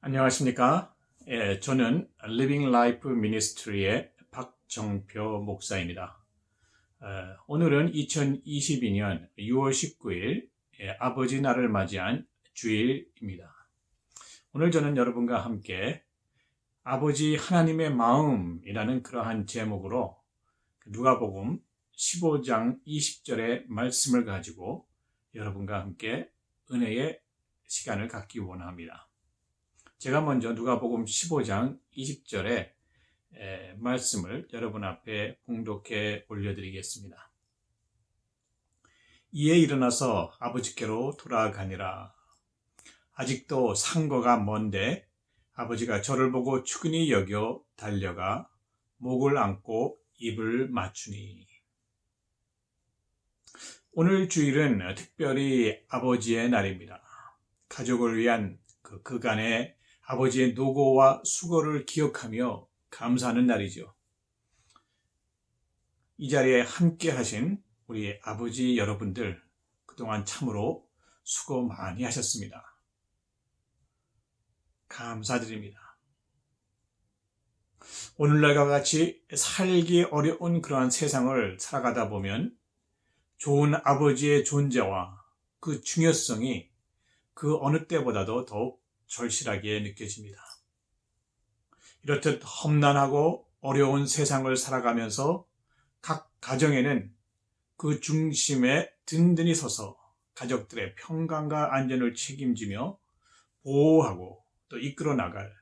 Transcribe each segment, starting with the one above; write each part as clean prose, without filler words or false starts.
안녕하십니까? 저는 Living Life Ministry의 박정표 목사입니다. 오늘은 2022년 6월 19일 아버지 날을 맞이한 주일입니다. 오늘 저는 여러분과 함께 아버지 하나님의 마음이라는 그러한 제목으로 누가복음 15장 20절의 말씀을 가지고 여러분과 함께 은혜의 시간을 갖기 원합니다. 제가 먼저 누가복음 15장 20절의 말씀을 여러분 앞에 봉독해 올려드리겠습니다. 이에 일어나서 아버지께로 돌아가니라. 아직도 상거가 먼데 아버지가 저를 보고 축은히 여겨 달려가 목을 안고 입을 맞추니. 오늘 주일은 특별히 아버지의 날입니다. 가족을 위한 그간의 아버지의 노고와 수고를 기억하며 감사하는 날이죠. 이 자리에 함께 하신 우리 아버지 여러분들 그동안 참으로 수고 많이 하셨습니다. 감사드립니다. 오늘날과 같이 살기 어려운 그러한 세상을 살아가다 보면 좋은 아버지의 존재와 그 중요성이 그 어느 때보다도 더욱 절실하게 느껴집니다. 이렇듯 험난하고 어려운 세상을 살아가면서 각 가정에는 그 중심에 든든히 서서 가족들의 평강과 안전을 책임지며 보호하고 또 이끌어 나갈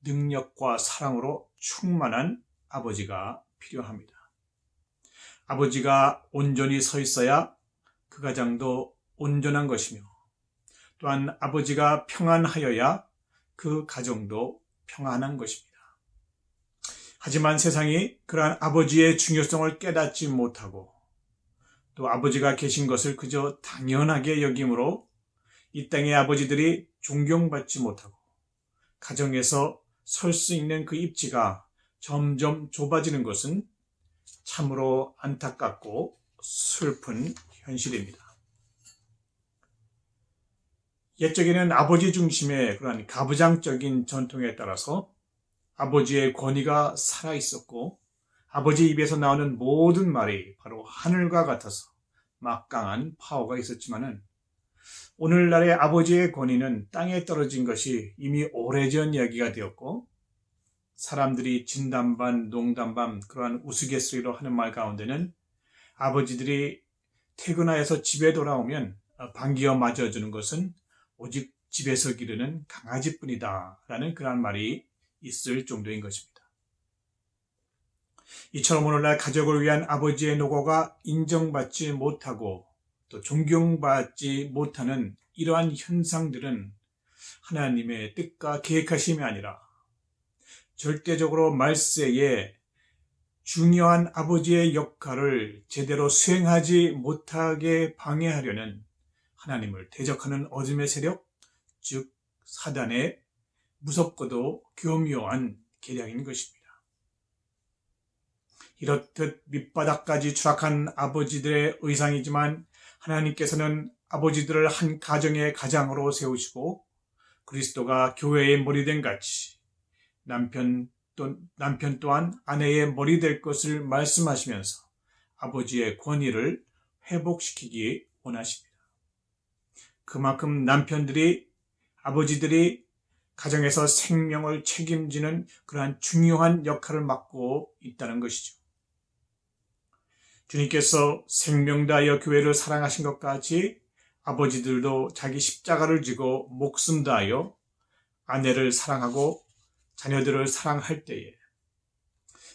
능력과 사랑으로 충만한 아버지가 필요합니다. 아버지가 온전히 서 있어야 그 가정도 온전한 것이며 또한 아버지가 평안하여야 그 가정도 평안한 것입니다. 하지만 세상이 그러한 아버지의 중요성을 깨닫지 못하고 또 아버지가 계신 것을 그저 당연하게 여김으로 이 땅의 아버지들이 존경받지 못하고 가정에서 설 수 있는 그 입지가 점점 좁아지는 것은 참으로 안타깝고 슬픈 현실입니다. 옛적에는 아버지 중심의 그러한 가부장적인 전통에 따라서 아버지의 권위가 살아있었고 아버지 입에서 나오는 모든 말이 바로 하늘과 같아서 막강한 파워가 있었지만은 오늘날의 아버지의 권위는 땅에 떨어진 것이 이미 오래전 이야기가 되었고 사람들이 진담반 농담반 그러한 우스갯소리로 하는 말 가운데는 아버지들이 퇴근하여서 집에 돌아오면 반기어 맞아주는 것은 오직 집에서 기르는 강아지뿐이다 라는 그런 말이 있을 정도인 것입니다. 이처럼 오늘날 가족을 위한 아버지의 노고가 인정받지 못하고 또 존경받지 못하는 이러한 현상들은 하나님의 뜻과 계획하심이 아니라 절대적으로 말세에 중요한 아버지의 역할을 제대로 수행하지 못하게 방해하려는 하나님을 대적하는 어둠의 세력, 즉 사단의 무섭고도 교묘한 계략인 것입니다. 이렇듯 밑바닥까지 추락한 아버지들의 의상이지만 하나님께서는 아버지들을 한 가정의 가장으로 세우시고 그리스도가 교회의 머리된 같이 남편 또한 아내의 머리 될 것을 말씀하시면서 아버지의 권위를 회복시키기 원하십니다. 그만큼 남편들이 아버지들이 가정에서 생명을 책임지는 그러한 중요한 역할을 맡고 있다는 것이죠. 주님께서 생명 다하여 교회를 사랑하신 것 같이 아버지들도 자기 십자가를 지고 목숨 다하여 아내를 사랑하고 자녀들을 사랑할 때에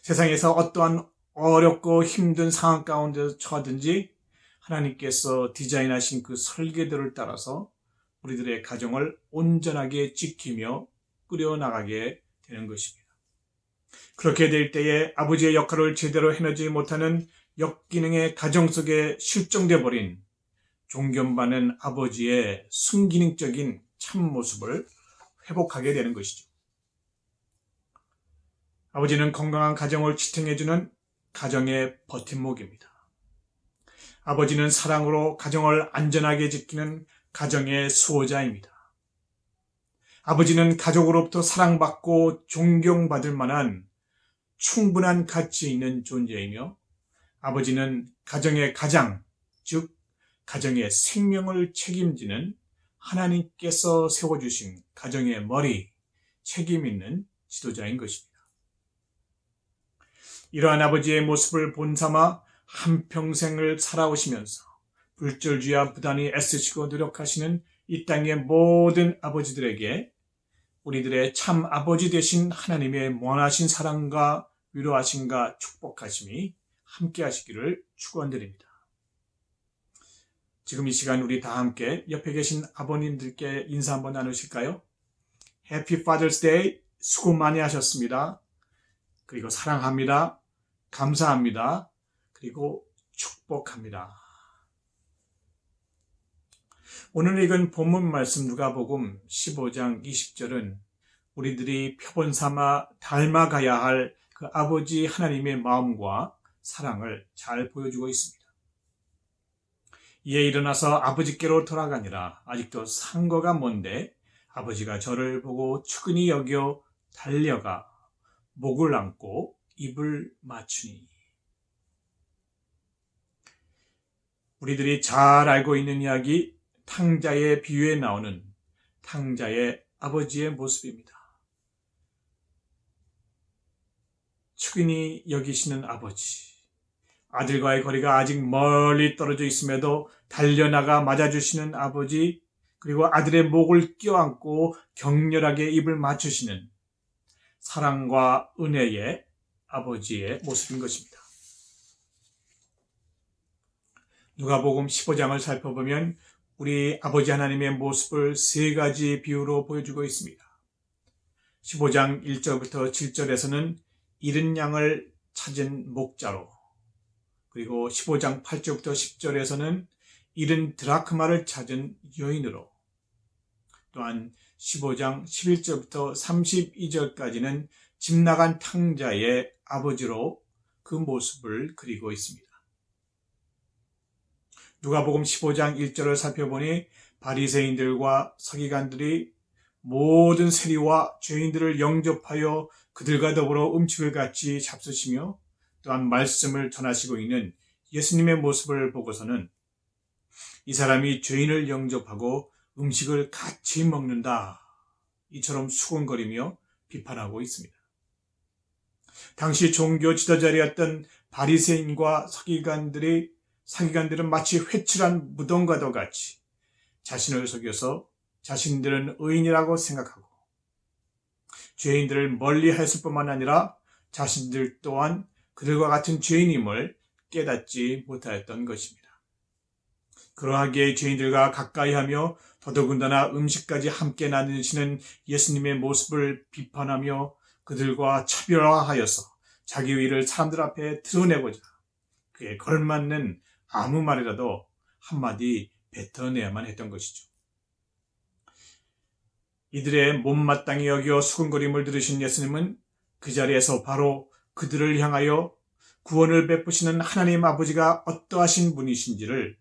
세상에서 어떠한 어렵고 힘든 상황 가운데 처하든지 하나님께서 디자인하신 그 설계도를 따라서 우리들의 가정을 온전하게 지키며 꾸려나가게 되는 것입니다. 그렇게 될 때에 아버지의 역할을 제대로 해내지 못하는 역기능의 가정 속에 실종돼 버린 존경받는 아버지의 순기능적인 참모습을 회복하게 되는 것이죠. 아버지는 건강한 가정을 지탱해주는 가정의 버팀목입니다. 아버지는 사랑으로 가정을 안전하게 지키는 가정의 수호자입니다. 아버지는 가족으로부터 사랑받고 존경받을 만한 충분한 가치 있는 존재이며 아버지는 가정의 가장, 즉 가정의 생명을 책임지는 하나님께서 세워주신 가정의 머리, 책임 있는 지도자인 것입니다. 이러한 아버지의 모습을 본삼아 한평생을 살아오시면서 불철주야 부단히 애쓰시고 노력하시는 이 땅의 모든 아버지들에게 우리들의 참 아버지 되신 하나님의 무한하신 사랑과 위로하심과 축복하심이 함께 하시기를 축원드립니다. 지금 이 시간 우리 다 함께 옆에 계신 아버님들께 인사 한번 나누실까요? Happy Father's Day, 수고 많이 하셨습니다. 그리고 사랑합니다. 감사합니다. 그리고 축복합니다. 오늘 읽은 본문 말씀 누가복음 15장 20절은 우리들이 표본 삼아 닮아가야 할 그 아버지 하나님의 마음과 사랑을 잘 보여주고 있습니다. 이에 일어나서 아버지께로 돌아가니라. 아직도 상거가 먼데 아버지가 저를 보고 측은히 여겨 달려가 목을 안고 입을 맞추니. 우리들이 잘 알고 있는 이야기, 탕자의 비유에 나오는 탕자의 아버지의 모습입니다. 측은히 여기시는 아버지, 아들과의 거리가 아직 멀리 떨어져 있음에도 달려나가 맞아주시는 아버지, 그리고 아들의 목을 껴안고 격렬하게 입을 맞추시는 사랑과 은혜의 아버지의 모습인 것입니다. 누가복음 15장을 살펴보면 우리 아버지 하나님의 모습을 세 가지 비유로 보여주고 있습니다. 15장 1절부터 7절에서는 잃은 양을 찾은 목자로, 그리고 15장 8절부터 10절에서는 잃은 드라크마를 찾은 여인으로, 또한 15장 11절부터 32절까지는 집 나간 탕자의 아버지로 그 모습을 그리고 있습니다. 누가복음 15장 1절을 살펴보니 바리새인들과 서기관들이 모든 세리와 죄인들을 영접하여 그들과 더불어 음식을 같이 잡수시며 또한 말씀을 전하시고 있는 예수님의 모습을 보고서는 이 사람이 죄인을 영접하고 음식을 같이 먹는다, 이처럼 수군거리며 비판하고 있습니다. 당시 종교 지도자리였던 바리새인과 서기관들은 마치 회칠한 무덤과도 같이 자신을 속여서 자신들은 의인이라고 생각하고 죄인들을 멀리했을 뿐만 아니라 자신들 또한 그들과 같은 죄인임을 깨닫지 못하였던 것입니다. 그러하기에 죄인들과 가까이하며 더더군다나 음식까지 함께 나누시는 예수님의 모습을 비판하며 그들과 차별화하여서 자기 의의를 사람들 앞에 드러내고자 그에 걸맞는 아무 말이라도 한마디 뱉어내야만 했던 것이죠. 이들의 못마땅히 여겨 수군거림을 들으신 예수님은 그 자리에서 바로 그들을 향하여 구원을 베푸시는 하나님 아버지가 어떠하신 분이신지를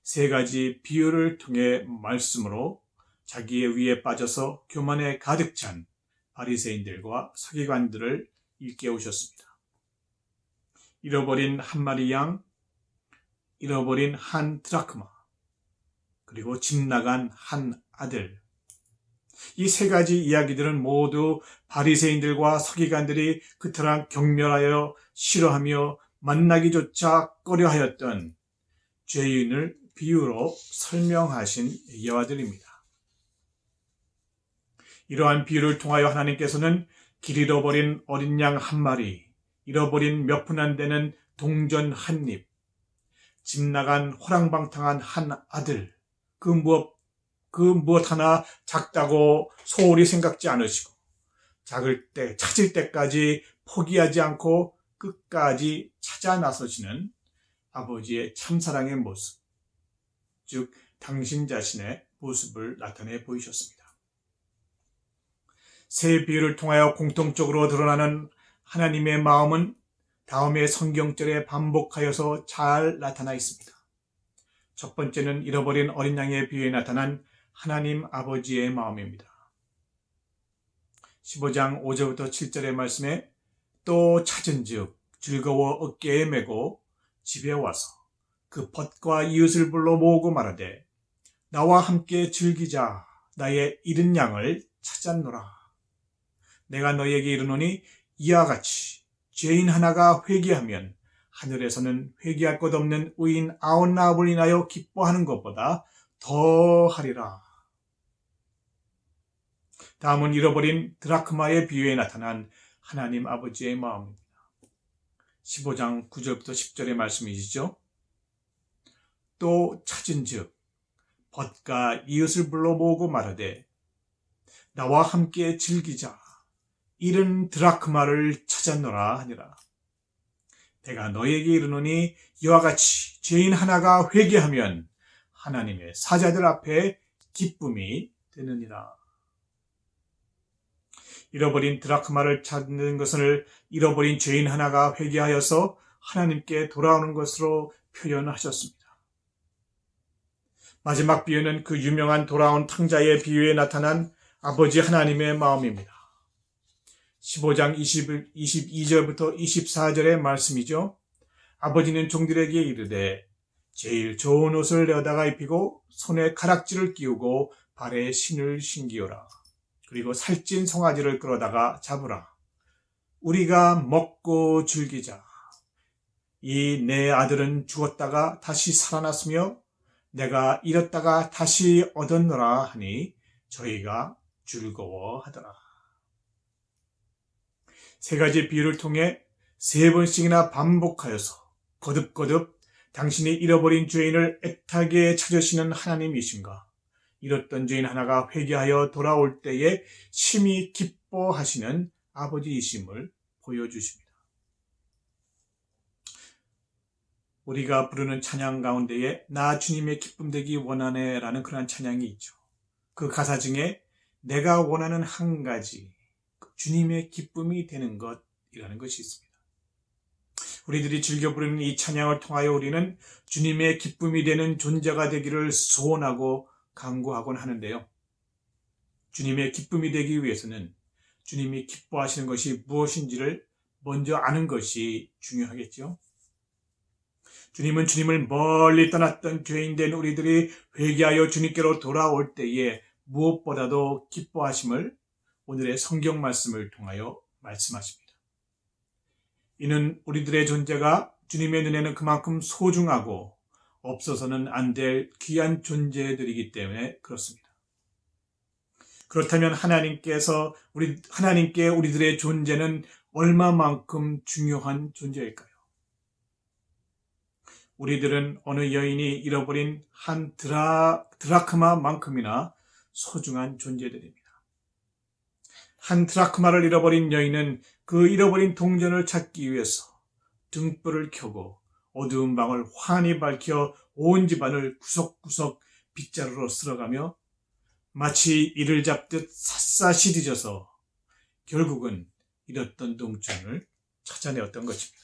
세 가지 비유를 통해 말씀으로 자기의 위에 빠져서 교만에 가득 찬 바리새인들과 서기관들을 일깨우셨습니다. 잃어버린 한 마리 양, 잃어버린 한 드라크마, 그리고 집 나간 한 아들. 이 세 가지 이야기들은 모두 바리새인들과 서기관들이 그토록 경멸하여 싫어하며 만나기조차 꺼려하였던 죄인을 비유로 설명하신 예화들입니다. 이러한 비유를 통하여 하나님께서는 길 잃어버린 어린 양 한 마리, 잃어버린 몇 푼 안 되는 동전 한 입, 집 나간 호랑방탕한 한 아들, 그 무엇 하나 작다고 소홀히 생각지 않으시고 찾을 때까지 포기하지 않고 끝까지 찾아 나서시는 아버지의 참사랑의 모습, 즉 당신 자신의 모습을 나타내 보이셨습니다. 세 비유를 통하여 공통적으로 드러나는 하나님의 마음은 다음의 성경절에 반복하여서 잘 나타나 있습니다. 첫 번째는 잃어버린 어린 양의 비유에 나타난 하나님 아버지의 마음입니다. 15장 5절부터 7절의 말씀에 또 찾은즉 즐거워 어깨에 메고 집에 와서 그 벗과 이웃을 불러 모으고 말하되 나와 함께 즐기자. 나의 잃은 양을 찾았노라. 내가 너희에게 이르노니 이와 같이 죄인 하나가 회개하면 하늘에서는 회개할 것 없는 의인 99을 인하여 기뻐하는 것보다 더하리라. 다음은 잃어버린 드라크마의 비유에 나타난 하나님 아버지의 마음입니다. 15장 9절부터 10절의 말씀이시죠. 또 찾은즉 벗과 이웃을 불러 모으고 말하되 나와 함께 즐기자. 잃은 드라크마를 찾았노라 하니라. 내가 너에게 이르노니 이와 같이 죄인 하나가 회개하면 하나님의 사자들 앞에 기쁨이 되느니라. 잃어버린 드라크마를 찾는 것을 잃어버린 죄인 하나가 회개하여서 하나님께 돌아오는 것으로 표현하셨습니다. 마지막 비유는 그 유명한 돌아온 탕자의 비유에 나타난 아버지 하나님의 마음입니다. 15장 22절부터 24절의 말씀이죠. 아버지는 종들에게 이르되 제일 좋은 옷을 내어다가 입히고 손에 가락지를 끼우고 발에 신을 신기어라. 그리고 살찐 송아지를 끌어다가 잡으라. 우리가 먹고 즐기자. 이 내 아들은 죽었다가 다시 살아났으며 내가 잃었다가 다시 얻었노라 하니 저희가 즐거워하더라. 세 가지 비유를 통해 세 번씩이나 반복하여서 거듭거듭 당신이 잃어버린 죄인을 애타게 찾으시는 하나님이신가, 잃었던 죄인 하나가 회개하여 돌아올 때에 심히 기뻐하시는 아버지이심을 보여주십니다. 우리가 부르는 찬양 가운데에 나 주님의 기쁨 되기 원하네 라는 그런 찬양이 있죠. 그 가사 중에 내가 원하는 한 가지, 주님의 기쁨이 되는 것이라는 것이 있습니다. 우리들이 즐겨 부르는 이 찬양을 통하여 우리는 주님의 기쁨이 되는 존재가 되기를 소원하고 간구하곤 하는데요. 주님의 기쁨이 되기 위해서는 주님이 기뻐하시는 것이 무엇인지를 먼저 아는 것이 중요하겠죠. 주님은 주님을 멀리 떠났던 죄인된 우리들이 회개하여 주님께로 돌아올 때에 무엇보다도 기뻐하심을 오늘의 성경 말씀을 통하여 말씀하십니다. 이는 우리들의 존재가 주님의 눈에는 그만큼 소중하고 없어서는 안 될 귀한 존재들이기 때문에 그렇습니다. 그렇다면 하나님께 우리들의 존재는 얼마만큼 중요한 존재일까요? 우리들은 어느 여인이 잃어버린 한 드라크마만큼이나 소중한 존재들입니다. 한 드라크마를 잃어버린 여인은 그 잃어버린 동전을 찾기 위해서 등불을 켜고 어두운 방을 환히 밝혀 온 집안을 구석구석 빗자루로 쓸어가며 마치 이를 잡듯 샅샅이 뒤져서 결국은 잃었던 동전을 찾아내었던 것입니다.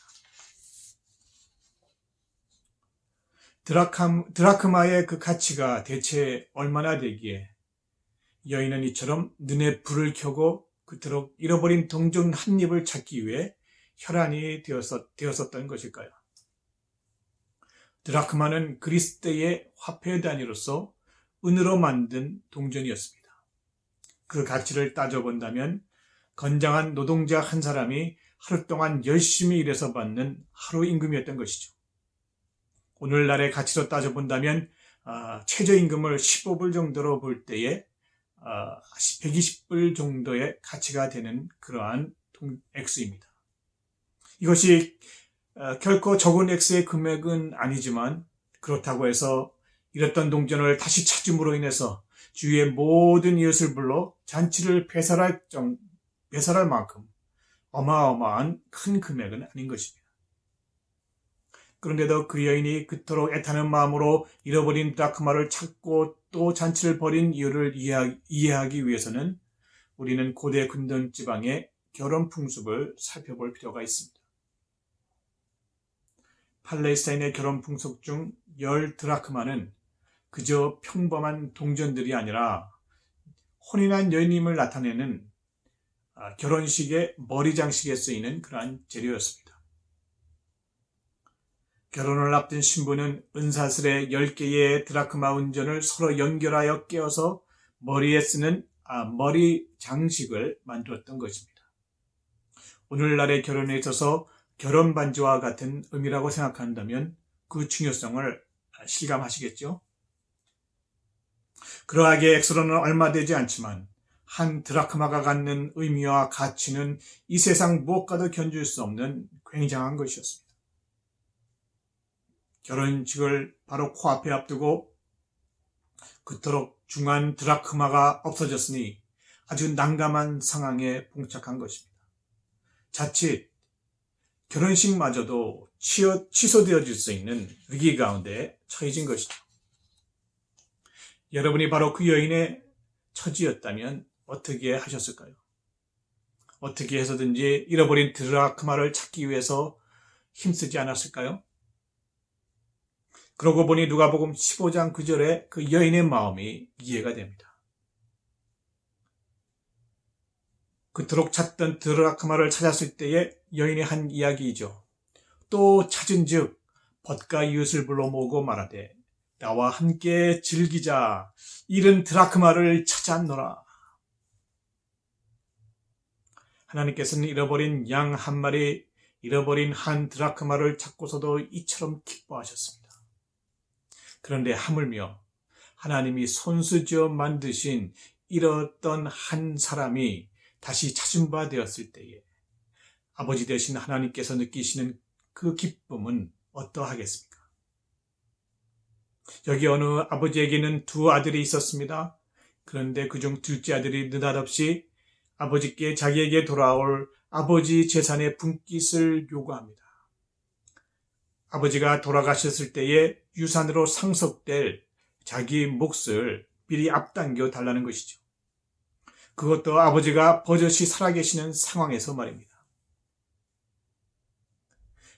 드라크마의 그 가치가 대체 얼마나 되기에 여인은 이처럼 눈에 불을 켜고 그토록 잃어버린 동전 한 입을 찾기 위해 혈안이 되었었던 것일까요? 드라크마는 그리스 때의 화폐 단위로서 은으로 만든 동전이었습니다. 그 가치를 따져본다면 건장한 노동자 한 사람이 하루 동안 열심히 일해서 받는 하루 임금이었던 것이죠. 오늘날의 가치로 따져본다면 최저임금을 15불 정도로 볼 때에 120불 정도의 가치가 되는 그러한 액수입니다. 이것이 결코 적은 액수의 금액은 아니지만 그렇다고 해서 잃었던 동전을 다시 찾음으로 인해서 주위의 모든 이웃을 불러 잔치를 배설할 만큼 어마어마한 큰 금액은 아닌 것입니다. 그런데도 그 여인이 그토록 애타는 마음으로 잃어버린 드라크마를 찾고 또 잔치를 벌인 이유를 이해하기 위해서는 우리는 고대 근동 지방의 결혼 풍습을 살펴볼 필요가 있습니다. 팔레스타인의 결혼 풍속 중 10드라크마는 그저 평범한 동전들이 아니라 혼인한 여인임을 나타내는 결혼식의 머리 장식에 쓰이는 그러한 재료였습니다. 결혼을 앞둔 신부는 은사슬에 10개의 드라크마 은전을 서로 연결하여 끼워서 머리에 쓰는 머리 장식을 만들었던 것입니다. 오늘날의 결혼에 있어서 결혼 반지와 같은 의미라고 생각한다면 그 중요성을 실감하시겠죠? 그러하게 엑스로는 얼마 되지 않지만 한 드라크마가 갖는 의미와 가치는 이 세상 무엇과도 견줄 수 없는 굉장한 것이었습니다. 결혼식을 바로 코앞에 앞두고 그토록 중요한 드라크마가 없어졌으니 아주 난감한 상황에 봉착한 것입니다. 자칫 결혼식마저도 취소되어질 수 있는 위기 가운데 처해진 것이죠. 여러분이 바로 그 여인의 처지였다면 어떻게 하셨을까요? 어떻게 해서든지 잃어버린 드라크마를 찾기 위해서 힘쓰지 않았을까요? 그러고 보니 누가복음 15장 9절에 그 여인의 마음이 이해가 됩니다. 그토록 찾던 드라크마를 찾았을 때의 여인의 한 이야기이죠. 또 찾은즉 벗가 이웃을 불러 모으고 말하되 나와 함께 즐기자. 잃은 드라크마를 찾았노라. 하나님께서는 잃어버린 양 한 마리, 잃어버린 한 드라크마를 찾고서도 이처럼 기뻐하셨습니다. 그런데 하물며 하나님이 손수지어 만드신 잃었던 한 사람이 다시 찾은 바 되었을 때에 아버지 되신 하나님께서 느끼시는 그 기쁨은 어떠하겠습니까? 여기 어느 아버지에게는 두 아들이 있었습니다. 그런데 그중 둘째 아들이 느닷없이 아버지께 자기에게 돌아올 아버지 재산의 분깃을 요구합니다. 아버지가 돌아가셨을 때에 유산으로 상속될 자기 몫을 미리 앞당겨 달라는 것이죠. 그것도 아버지가 버젓이 살아계시는 상황에서 말입니다.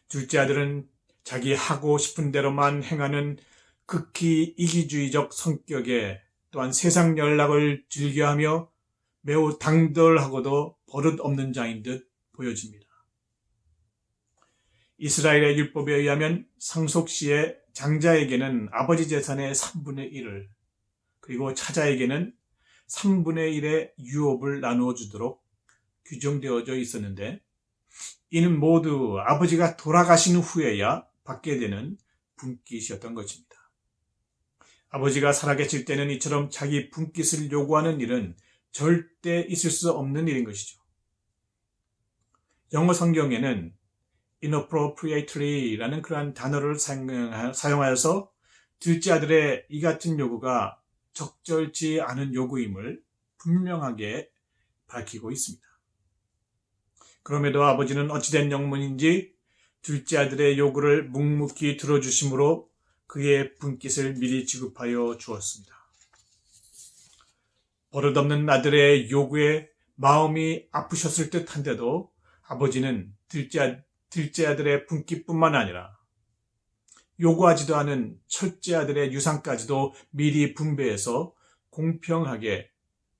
둘째 아들은 자기 하고 싶은 대로만 행하는 극히 이기주의적 성격에 또한 세상 연락을 즐겨하며 매우 당돌하고도 버릇없는 자인 듯 보여집니다. 이스라엘의 율법에 의하면 상속 시에 장자에게는 아버지 재산의 3분의 1을 그리고 차자에게는 3분의 1의 유업을 나누어 주도록 규정되어져 있었는데 이는 모두 아버지가 돌아가신 후에야 받게 되는 분깃이었던 것입니다. 아버지가 살아계실 때는 이처럼 자기 분깃을 요구하는 일은 절대 있을 수 없는 일인 것이죠. 영어 성경에는 inappropriately라는 그러한 단어를 사용하여서 둘째 아들의 이 같은 요구가 적절치 않은 요구임을 분명하게 밝히고 있습니다. 그럼에도 아버지는 어찌된 영문인지 둘째 아들의 요구를 묵묵히 들어주심으로 그의 분깃을 미리 지급하여 주었습니다. 버릇없는 아들의 요구에 마음이 아프셨을 듯한데도 아버지는 둘째 아들의 분깃뿐만 아니라 요구하지도 않은 첫째 아들의 유산까지도 미리 분배해서 공평하게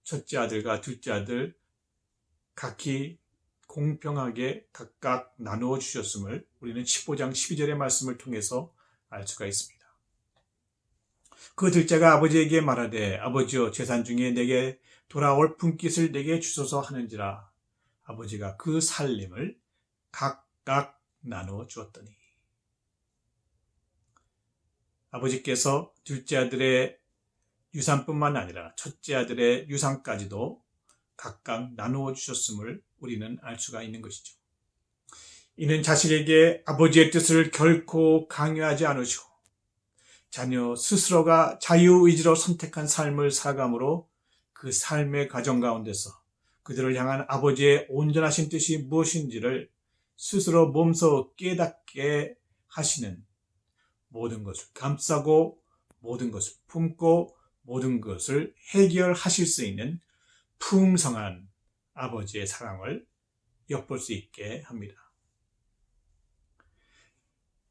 첫째 아들과 둘째 아들 각기 공평하게 각각 나누어 주셨음을 우리는 15장 12절의 말씀을 통해서 알 수가 있습니다. 그 둘째가 아버지에게 말하되 아버지여 재산 중에 내게 돌아올 분깃을 내게 주소서 하는지라 아버지가 그 살림을 각각 나누어 주었더니 아버지께서 둘째 아들의 유산뿐만 아니라 첫째 아들의 유산까지도 각각 나누어 주셨음을 우리는 알 수가 있는 것이죠. 이는 자식에게 아버지의 뜻을 결코 강요하지 않으시고 자녀 스스로가 자유의지로 선택한 삶을 살아감으로 그 삶의 과정 가운데서 그들을 향한 아버지의 온전하신 뜻이 무엇인지를 스스로 몸소 깨닫게 하시는 모든 것을 감싸고 모든 것을 품고 모든 것을 해결하실 수 있는 풍성한 아버지의 사랑을 엿볼 수 있게 합니다.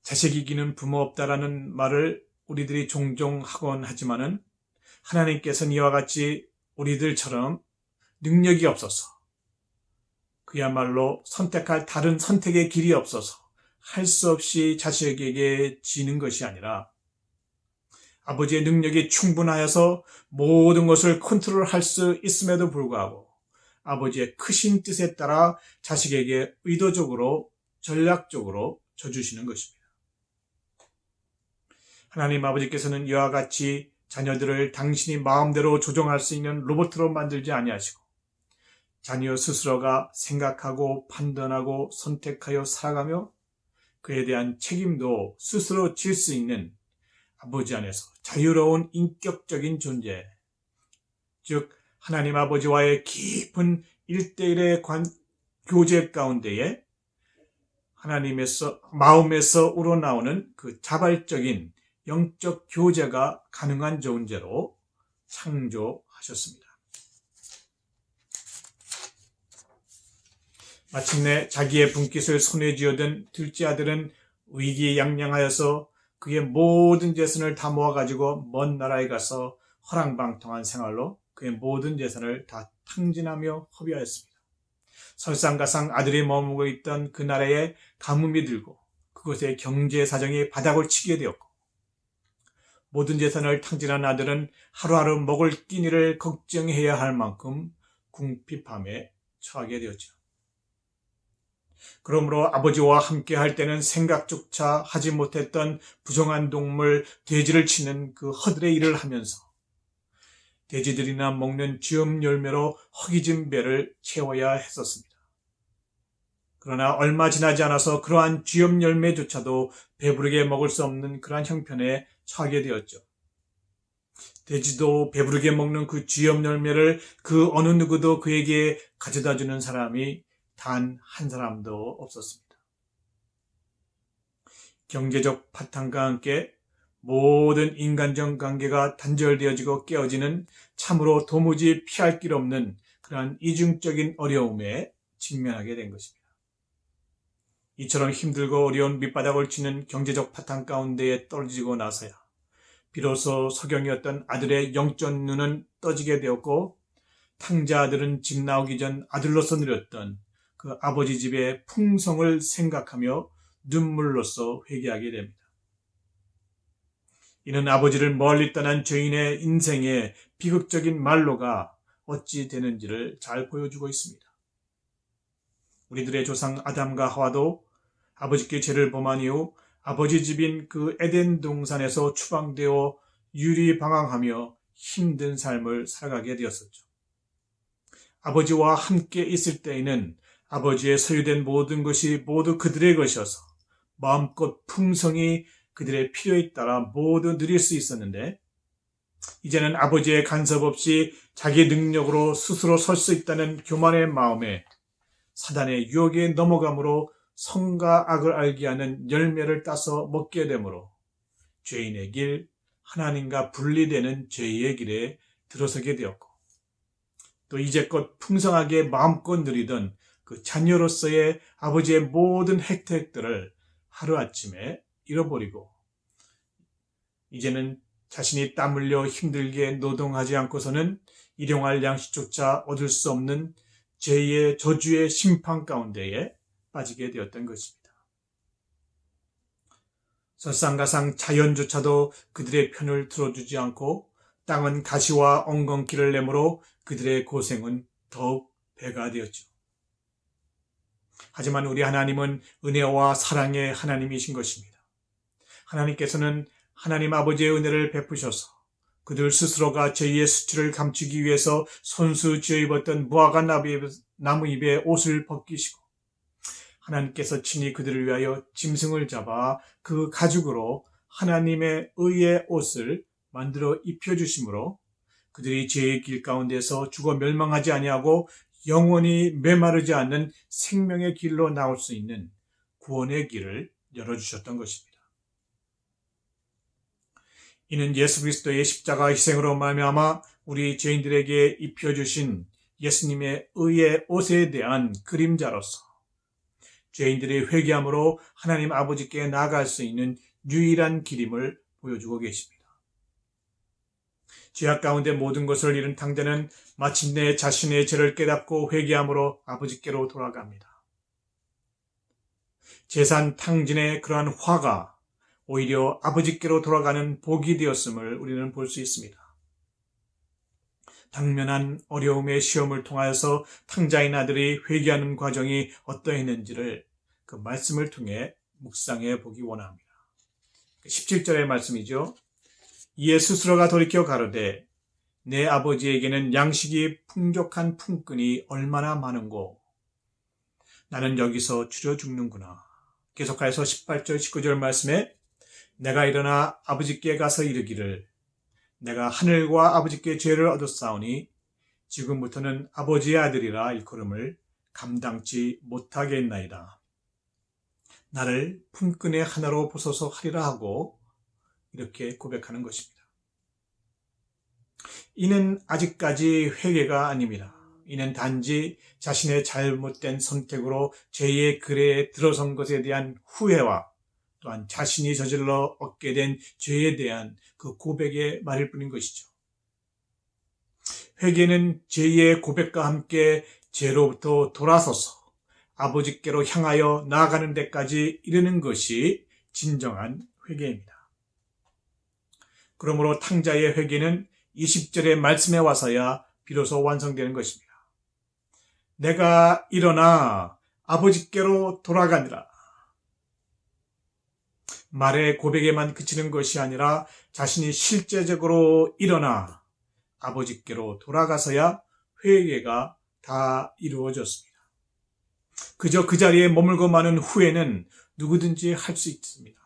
자식 이기는 부모 없다라는 말을 우리들이 종종 하곤 하지만은 하나님께서는 이와 같이 우리들처럼 능력이 없어서 그야말로 선택할 다른 선택의 길이 없어서 할 수 없이 자식에게 지는 것이 아니라 아버지의 능력이 충분하여서 모든 것을 컨트롤할 수 있음에도 불구하고 아버지의 크신 뜻에 따라 자식에게 의도적으로 전략적으로 져주시는 것입니다. 하나님 아버지께서는 이와 같이 자녀들을 당신이 마음대로 조종할 수 있는 로봇으로 만들지 아니하시고 자녀 스스로가 생각하고 판단하고 선택하여 살아가며 그에 대한 책임도 스스로 질 수 있는 아버지 안에서 자유로운 인격적인 존재, 즉 하나님 아버지와의 깊은 1:1의 교제 가운데에 하나님에서 마음에서 우러나오는 그 자발적인 영적 교제가 가능한 존재로 창조하셨습니다. 마침내 자기의 분깃을 손에 쥐어든 둘째 아들은 위기양양하여서 그의 모든 재산을 다 모아가지고 먼 나라에 가서 허랑방탕한 생활로 그의 모든 재산을 다 탕진하며 허비하였습니다. 설상가상 아들이 머무고 있던 그 나라에 가뭄이 들고 그곳의 경제 사정이 바닥을 치게 되었고 모든 재산을 탕진한 아들은 하루하루 먹을 끼니를 걱정해야 할 만큼 궁핍함에 처하게 되었죠. 그러므로 아버지와 함께 할 때는 생각조차 하지 못했던 부정한 동물 돼지를 치는 그 허들의 일을 하면서 돼지들이나 먹는 쥐엄 열매로 허기진 배를 채워야 했었습니다. 그러나 얼마 지나지 않아서 그러한 쥐엄 열매조차도 배부르게 먹을 수 없는 그러한 형편에 처하게 되었죠. 돼지도 배부르게 먹는 그 쥐엄 열매를 그 어느 누구도 그에게 가져다 주는 사람이 단 한 사람도 없었습니다. 경제적 파탄과 함께 모든 인간적 관계가 단절되어지고 깨어지는 참으로 도무지 피할 길 없는 그러한 이중적인 어려움에 직면하게 된 것입니다. 이처럼 힘들고 어려운 밑바닥을 치는 경제적 파탄 가운데에 떨어지고 나서야 비로소 소경이었던 아들의 영적 눈은 떠지게 되었고 탕자 아들은 집 나오기 전 아들로서 누렸던 그 아버지 집의 풍성을 생각하며 눈물로써 회개하게 됩니다. 이는 아버지를 멀리 떠난 죄인의 인생의 비극적인 말로가 어찌 되는지를 잘 보여주고 있습니다. 우리들의 조상 아담과 하와도 아버지께 죄를 범한 이후 아버지 집인 그 에덴 동산에서 추방되어 유리방황하며 힘든 삶을 살아가게 되었었죠. 아버지와 함께 있을 때에는 아버지의 소유된 모든 것이 모두 그들의 것이어서 마음껏 풍성히 그들의 필요에 따라 모두 누릴 수 있었는데 이제는 아버지의 간섭 없이 자기 능력으로 스스로 설 수 있다는 교만의 마음에 사단의 유혹에 넘어감으로 선과 악을 알게 하는 열매를 따서 먹게 되므로 죄인의 길, 하나님과 분리되는 죄의 길에 들어서게 되었고 또 이제껏 풍성하게 마음껏 누리던 그 자녀로서의 아버지의 모든 혜택들을 하루아침에 잃어버리고 이제는 자신이 땀 흘려 힘들게 노동하지 않고서는 일용할 양식조차 얻을 수 없는 죄의 저주의 심판 가운데에 빠지게 되었던 것입니다. 설상가상 자연조차도 그들의 편을 들어주지 않고 땅은 가시와 엉겅퀴를 내므로 그들의 고생은 더욱 배가 되었죠. 하지만 우리 하나님은 은혜와 사랑의 하나님이신 것입니다. 하나님께서는 하나님 아버지의 은혜를 베푸셔서 그들 스스로가 죄의 수치를 감추기 위해서 손수 쥐어 입었던 무화과 나무 잎의 옷을 벗기시고 하나님께서 친히 그들을 위하여 짐승을 잡아 그 가죽으로 하나님의 의의 옷을 만들어 입혀주심으로 그들이 죄의 길 가운데서 죽어 멸망하지 아니하고 영원히 메마르지 않는 생명의 길로 나올 수 있는 구원의 길을 열어주셨던 것입니다. 이는 예수 그리스도의 십자가 희생으로 말미암아 우리 죄인들에게 입혀주신 예수님의 의의 옷에 대한 그림자로서 죄인들의 회개함으로 하나님 아버지께 나아갈 수 있는 유일한 길임을 보여주고 계십니다. 죄악 가운데 모든 것을 잃은 탕자는 마침내 자신의 죄를 깨닫고 회개함으로 아버지께로 돌아갑니다. 재산 탕진의 그러한 화가 오히려 아버지께로 돌아가는 복이 되었음을 우리는 볼 수 있습니다. 당면한 어려움의 시험을 통하여서 탕자인 아들이 회개하는 과정이 어떠했는지를 그 말씀을 통해 묵상해 보기 원합니다. 17절의 말씀이죠. 이에 스스로가 돌이켜 가로되 내 아버지에게는 양식이 풍족한 품꾼이 얼마나 많은고 나는 여기서 줄여 죽는구나. 계속해서 18절 19절 말씀에 내가 일어나 아버지께 가서 이르기를 내가 하늘과 아버지께 죄를 얻었사오니 지금부터는 아버지의 아들이라 일컬음을 감당치 못하겠나이다. 나를 품꾼의 하나로 보소서 하리라 하고 이렇게 고백하는 것입니다. 이는 아직까지 회개가 아닙니다. 이는 단지 자신의 잘못된 선택으로 죄의 그레에 들어선 것에 대한 후회와 또한 자신이 저질러 얻게 된 죄에 대한 그 고백의 말일 뿐인 것이죠. 회개는 죄의 고백과 함께 죄로부터 돌아서서 아버지께로 향하여 나아가는 데까지 이르는 것이 진정한 회개입니다. 그러므로 탕자의 회개는 20절의 말씀에 와서야 비로소 완성되는 것입니다. 내가 일어나 아버지께로 돌아가니라. 말의 고백에만 그치는 것이 아니라 자신이 실제적으로 일어나 아버지께로 돌아가서야 회개가 다 이루어졌습니다. 그저 그 자리에 머물고 마는 후에는 누구든지 할 수 있습니다.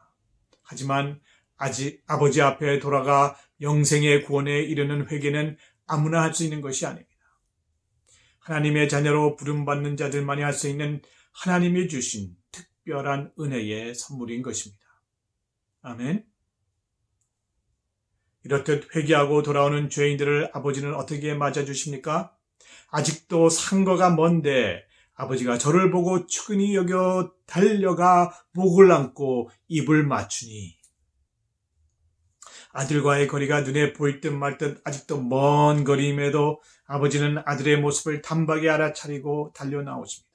하지만 아직 아버지 앞에 돌아가 영생의 구원에 이르는 회개는 아무나 할 수 있는 것이 아닙니다. 하나님의 자녀로 부름받는 자들만이 할 수 있는 하나님이 주신 특별한 은혜의 선물인 것입니다. 아멘. 이렇듯 회개하고 돌아오는 죄인들을 아버지는 어떻게 맞아주십니까? 아직도 상거가 먼데 아버지가 저를 보고 측은히 여겨 달려가 목을 안고 입을 맞추니 아들과의 거리가 눈에 보일 듯 말 듯 아직도 먼 거리임에도 아버지는 아들의 모습을 단박에 알아차리고 달려나오십니다.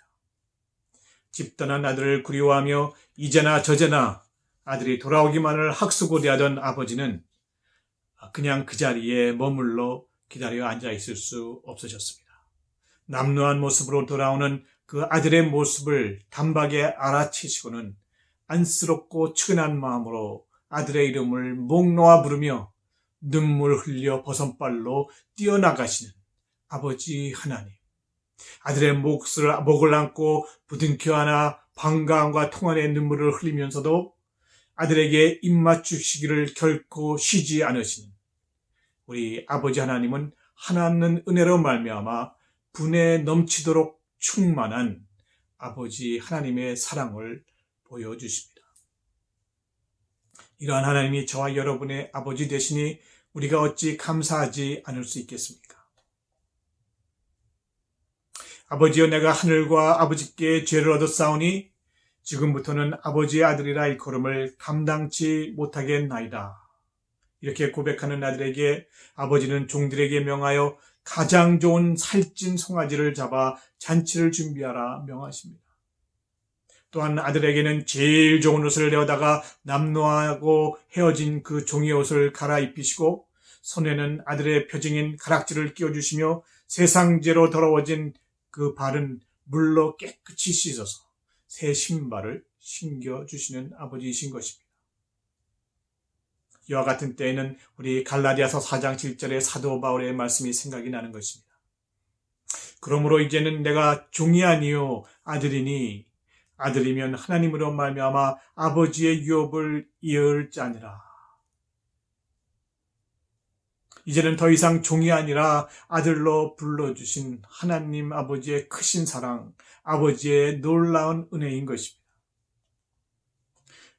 집 떠난 아들을 그리워하며 이제나 저제나 아들이 돌아오기만을 학수고대하던 아버지는 그냥 그 자리에 머물러 기다려 앉아 있을 수 없으셨습니다. 남루한 모습으로 돌아오는 그 아들의 모습을 단박에 알아채시고는 안쓰럽고 측은한 마음으로 아들의 이름을 목 놓아 부르며 눈물 흘려 버선발로 뛰어나가시는 아버지 하나님. 아들의 목을 안고 부둥켜 안아 반가움과 통안의 눈물을 흘리면서도 아들에게 입맞추시기를 결코 쉬지 않으시는 우리 아버지 하나님은 하나님 은혜로 말미암아 분에 넘치도록 충만한 아버지 하나님의 사랑을 보여주십니다. 이러한 하나님이 저와 여러분의 아버지 되시니 우리가 어찌 감사하지 않을 수 있겠습니까? 아버지여 내가 하늘과 아버지께 죄를 얻었사오니 지금부터는 아버지의 아들이라 일컬음을 감당치 못하겠나이다. 이렇게 고백하는 아들에게 아버지는 종들에게 명하여 가장 좋은 살찐 송아지를 잡아 잔치를 준비하라 명하십니다. 또한 아들에게는 제일 좋은 옷을 내어다가 남노하고 헤어진 그 종의 옷을 갈아입히시고 손에는 아들의 표징인 가락지를 끼워주시며 세상죄로 더러워진 그 발은 물로 깨끗이 씻어서 새 신발을 신겨주시는 아버지이신 것입니다. 이와 같은 때에는 우리 갈라디아서 4장 7절의 사도 바울의 말씀이 생각이 나는 것입니다. 그러므로 이제는 내가 종이 아니요 아들이니 아들이면 하나님으로 말미암아 아버지의 유업을 이을 자니라. 이제는 더 이상 종이 아니라 아들로 불러주신 하나님 아버지의 크신 사랑, 아버지의 놀라운 은혜인 것입니다.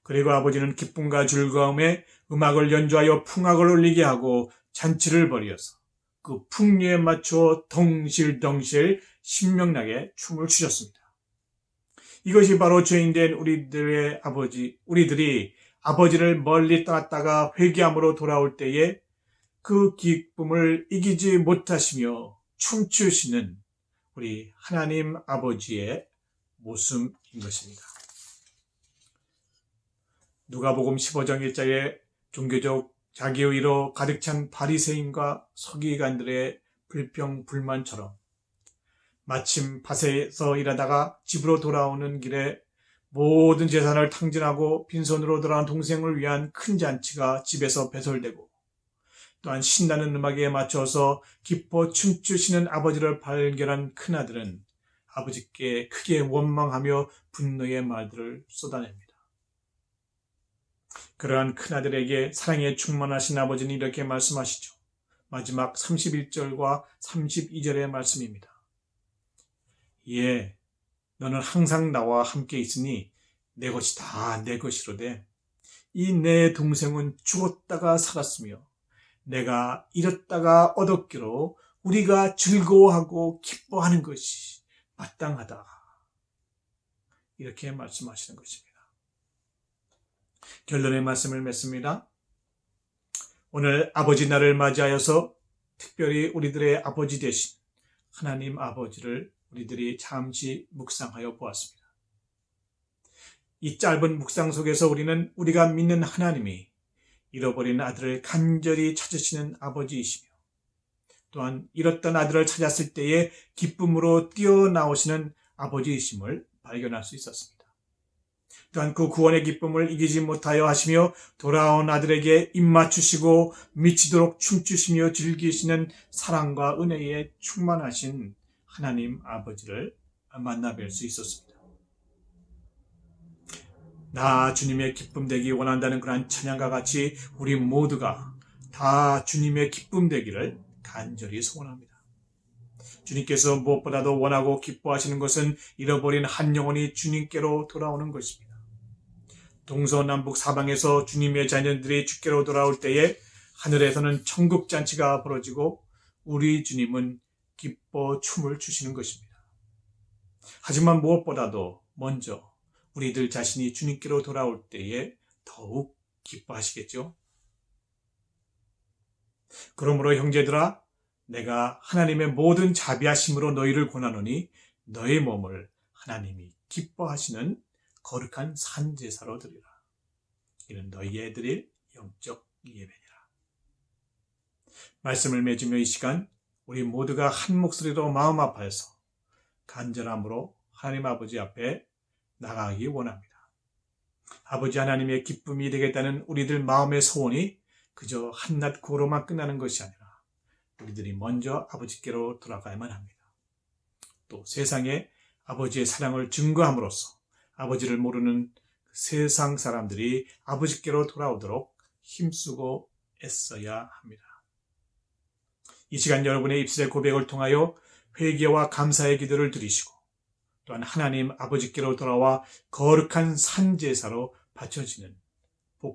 그리고 아버지는 기쁨과 즐거움에 음악을 연주하여 풍악을 울리게 하고 잔치를 벌이어서 그 풍류에 맞추어 덩실덩실 신명나게 춤을 추셨습니다. 이것이 바로 죄인된 우리들이 아버지를 멀리 떠났다가 회개함으로 돌아올 때에 그 기쁨을 이기지 못하시며 춤추시는 우리 하나님 아버지의 모습인 것입니다. 누가복음 15장 1절에 종교적 자기의로 가득 찬 바리새인과 서기관들의 불평불만처럼 마침 밭에서 일하다가 집으로 돌아오는 길에 모든 재산을 탕진하고 빈손으로 돌아온 동생을 위한 큰 잔치가 집에서 배설되고 또한 신나는 음악에 맞춰서 기뻐 춤추시는 아버지를 발견한 큰아들은 아버지께 크게 원망하며 분노의 말들을 쏟아냅니다. 그러한 큰아들에게 사랑에 충만하신 아버지는 이렇게 말씀하시죠. 마지막 31절과 32절의 말씀입니다. 예, 너는 항상 나와 함께 있으니 내 것이 다 내 것이로되 이 내 동생은 죽었다가 살았으며 내가 잃었다가 얻었기로 우리가 즐거워하고 기뻐하는 것이 마땅하다. 이렇게 말씀하시는 것입니다. 결론의 말씀을 맺습니다. 오늘 아버지 날을 맞이하여서 특별히 우리들의 아버지 되신 하나님 아버지를 우리들이 잠시 묵상하여 보았습니다. 이 짧은 묵상 속에서 우리는 우리가 믿는 하나님이 잃어버린 아들을 간절히 찾으시는 아버지이시며 또한 잃었던 아들을 찾았을 때에 기쁨으로 뛰어나오시는 아버지이심을 발견할 수 있었습니다. 또한 그 구원의 기쁨을 이기지 못하여 하시며 돌아온 아들에게 입맞추시고 미치도록 춤추시며 즐기시는 사랑과 은혜에 충만하신 하나님 아버지를 만나 뵐 수 있었습니다. 나 주님의 기쁨 되기 원한다는 그러한 찬양과 같이 우리 모두가 다 주님의 기쁨 되기를 간절히 소원합니다. 주님께서 무엇보다도 원하고 기뻐하시는 것은 잃어버린 한 영혼이 주님께로 돌아오는 것입니다. 동서남북 사방에서 주님의 자녀들이 주께로 돌아올 때에 하늘에서는 천국잔치가 벌어지고 우리 주님은 기뻐 춤을 추시는 것입니다. 하지만 무엇보다도 먼저 우리들 자신이 주님께로 돌아올 때에 더욱 기뻐하시겠죠. 그러므로 형제들아, 내가 하나님의 모든 자비하심으로 너희를 권하노니 너희 몸을 하나님이 기뻐하시는 거룩한 산제사로 드리라. 이는 너희에 드릴 영적 예배니라. 말씀을 맺으며 이 시간 우리 모두가 한 목소리로 마음 아파해서 간절함으로 하나님 아버지 앞에 나가기 원합니다. 아버지 하나님의 기쁨이 되겠다는 우리들 마음의 소원이 그저 한낱 구호로만 끝나는 것이 아니라 우리들이 먼저 아버지께로 돌아가야만 합니다. 또 세상에 아버지의 사랑을 증거함으로써 아버지를 모르는 세상 사람들이 아버지께로 돌아오도록 힘쓰고 애써야 합니다. 이 시간 여러분의 입술의 고백을 통하여 회개와 감사의 기도를 드리시고 또한 하나님 아버지께로 돌아와 거룩한 산제사로 바쳐지는